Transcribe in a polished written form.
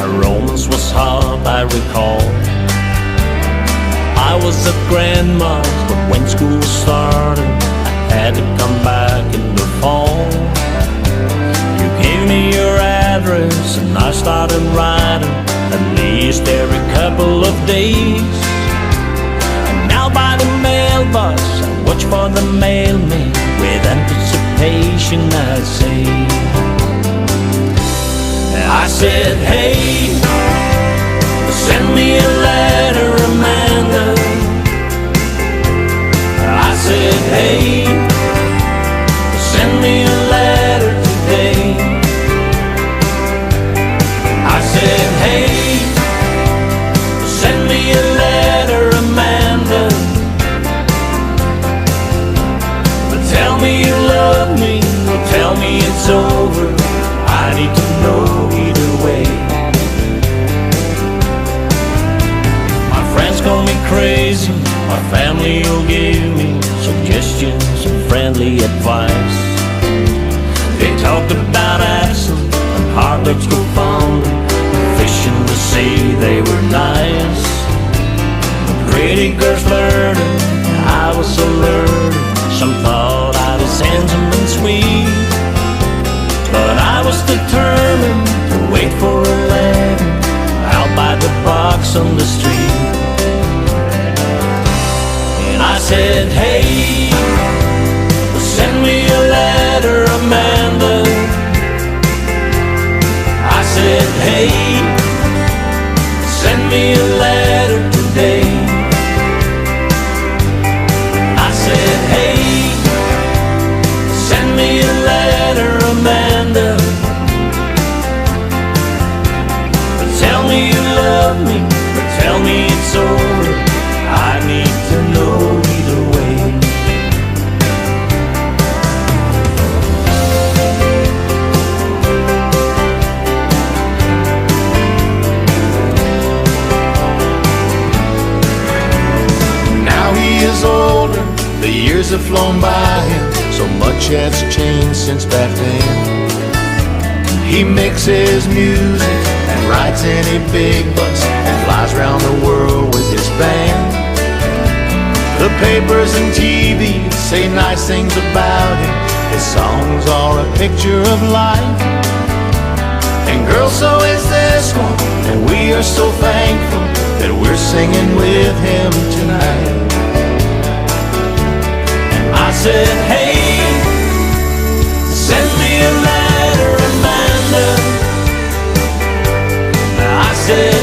our romance was hot, I recall. I was at grandma's, but when school started, I had to come back in the fall. You gave me your address and I started writing at least every couple of days. And now by the mailbox I watch for the mailman with anticipation, I'd say. I said, hey, send me a letter, Amanda. I said, hey, send me a letter today. I said, hey, send me a letter, Amanda. But tell me you love me, or tell me it's over. I need to know either way. My friends call me crazy, my family will give me suggestions and friendly advice. They talked about absence and hard dogs go founder, fishing to say they were nice. The pretty girls flirted, I was alerted. Some thought I was handsome and sweet, but I was determined to wait for 11 out by the box on the street. And I said, hey, send me a letter, Amanda. I said, hey, send me a letter today. I said, hey, send me a letter, Amanda. But tell me you love me, but tell me it's over. I need to know either way. Now he is older, the years have flown by him. So much has changed since back then. He mixes music and rides in a big bus and flies around the world with his band. The papers and TV say nice things about him. His songs are a picture of life. And girl, so is this one, and we are so thankful that we're singing with him tonight. And I said, hey, send me a letter, Amanda. I said,